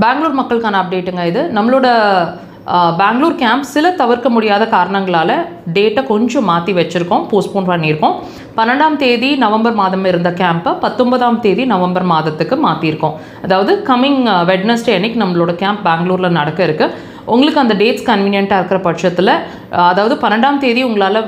பெங்களூர் மக்களுக்கான அப்டேட்டுங்க இது. நம்மளோட பெங்களூர் கேம்ப் சில தவிர்க்க முடியாத காரணங்களால் டேட்டை கொஞ்சம் மாற்றி வச்சுருக்கோம், போஸ்ட்போன் பண்ணியிருக்கோம். 12ஆம் தேதி நவம்பர் மாதம் இருந்த கேம்பை 19ஆம் தேதி நவம்பர் மாதத்துக்கு மாற்றிருக்கோம். அதாவது கம்மிங் வெட்னஸ்டே அன்னைக்கு நம்மளோட கேம்ப் பெங்களூரில் நடக்க இருக்குது. உங்களுக்கு அந்த டேட்ஸ் கன்வீனியண்ட்டாக இருக்கிற பட்சத்தில், அதாவது 12ஆம் தேதி உங்களால்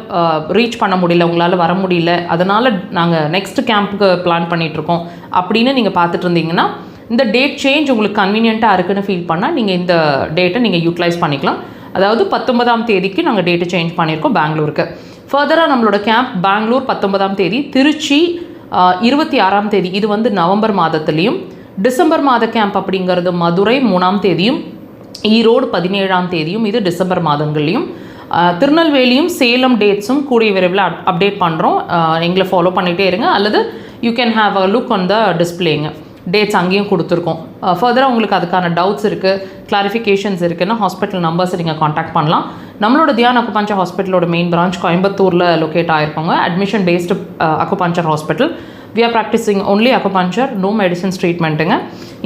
ரீச் பண்ண முடியல, உங்களால் வர முடியல, அதனால் நாங்கள் நெக்ஸ்ட் கேம்புக்கு பிளான் பண்ணிகிட்ருக்கோம் அப்படின்னு நீங்கள் பார்த்துட்டு இருந்தீங்கன்னா, இந்த டேட் சேஞ்ச் உங்களுக்கு கன்வீனியண்ட்டாக இருக்குன்னு ஃபீல் பண்ணால் நீங்கள் இந்த டேட்டை நீங்கள் யூட்டிலைஸ் பண்ணிக்கலாம். அதாவது 19ஆம் தேதிக்கு நாங்கள் டேட்டை சேஞ்ச் பண்ணியிருக்கோம் பெங்களூருக்கு. ஃபர்தராக நம்மளோட கேம்ப் பெங்களூர் 19ஆம் தேதி, திருச்சி 26ஆம் தேதி, இது வந்து நவம்பர் மாதத்துலேயும். டிசம்பர் மாத கேம்ப் அப்படிங்கிறது மதுரை 3ஆம் தேதியும், ஈரோடு 17ஆம் தேதியும், இது டிசம்பர் மாதங்கள்லையும். திருநெல்வேலியும் சேலம் டேட்ஸும் கூடிய விரைவில் அப்டேட் பண்ணுறோம். எங்களை ஃபாலோ பண்ணிகிட்டே இருங்க, அல்லது you can have a look on the டிஸ்பிளேங்க. டேட்ஸ் அங்கேயும் கொடுத்துருக்கோம். ஃபர்தராக உங்களுக்கு அதுக்கான டவுட்ஸ் இருக்குது, கிளாரிஃபிகேஷன்ஸ் இருக்குன்னா ஹாஸ்பிட்டல் நம்பர்ஸை நீங்கள் காண்டாக்ட் பண்ணலாம். நம்மளோட தியான் அக்குபஞ்சர் ஹாஸ்பிட்டலோட மெயின் பிரான்ச் கோயம்புத்தூரில் லொக்கேட் ஆகிருக்கோங்க. Admission based acupuncture hospital. We are practising only acupuncture, no medicines ட்ரீட்மெண்ட்டுங்க.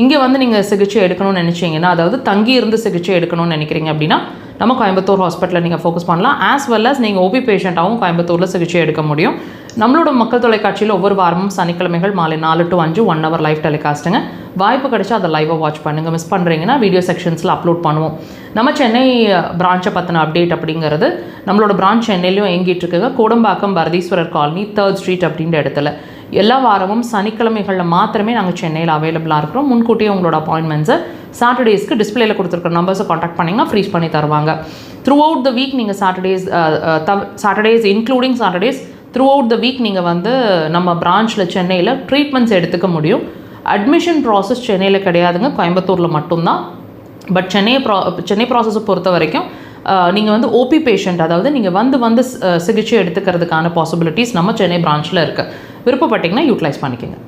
இங்கே வந்து நீங்கள் சிகிச்சை எடுக்கணும்னு நினச்சிங்கன்னா, அதாவது தங்கி இருந்து சிகிச்சை எடுக்கணும்னு நினைக்கிறீங்க அப்படின்னா நம்ம கோயம்புத்தூர் ஹாஸ்பிட்டலில் நீங்கள் ஃபோக்கஸ் பண்ணலாம். ஆஸ் வெல் அஸ் நீங்கள் ஓபி பேஷண்ட்டாகவும் கோயம்புத்தூரில் சிகிச்சை எடுக்க முடியும். நம்மளோட மக்கள் தொலைக்காட்சியில் ஒவ்வொரு வாரமும் சனிக்கிழமைகள் மாலை 4 to 5 1 hour லைவ் டெலிகாஸ்ட்டுங்க. வாய்ப்பு கிடைச்சா அதை லைவாக வாட்ச் பண்ணுங்கள். மிஸ் பண்ணுறீங்கன்னா வீடியோ செக்ஷன்ஸில் அப்லோட் பண்ணுவோம். நம்ம சென்னை பிரான்ச்சை பற்றின அப்டேட் அப்படிங்கிறது, நம்மளோட பிரான்ச் சென்னையிலையும் இயங்கிட்டு இருக்குங்க. Kodambakkam Bharatheeswarar colony 3rd street அப்படின்ற இடத்துல. எல்லா வாரமும் சனிக்கிழமைகளில் மாத்திரமே நாங்கள் சென்னையில் அவைலபிளாக இருக்கிறோம். முன்கூட்டியே உங்களோட அப்பாயின்மெண்ட்ஸை சாட்டர்டேஸ்க்கு டிஸ்பிளேயில் கொடுத்துருக்குற நம்பர்ஸை காண்டாக்ட் பண்ணிங்கன்னா ஃப்ரீஸ் பண்ணி தருவாங்க. த்ரூ அவுட் த வீக் நீங்கள் Saturdays including Saturdays through out the week நீங்கள் வந்து நம்ம பிரான்ச்சில் சென்னையில் ட்ரீட்மெண்ட்ஸ் எடுத்துக்க முடியும். அட்மிஷன் ப்ராசஸ் சென்னையில் கிடையாதுங்க, கோயம்புத்தூரில் மட்டும்தான். பட் சென்னை ப்ராசஸை பொறுத்த வரைக்கும் நீங்கள் வந்து ஓபி பேஷண்ட், அதாவது நீங்கள் வந்து சிகிச்சை எடுத்துக்கிறதுக்கான பாசிபிலிட்டிஸ் நம்ம சென்னை பிரான்ச்சில் இருக்குது. விருப்பப்பட்டிங்கன்னா யூட்டிலைஸ் பண்ணிக்கோங்க.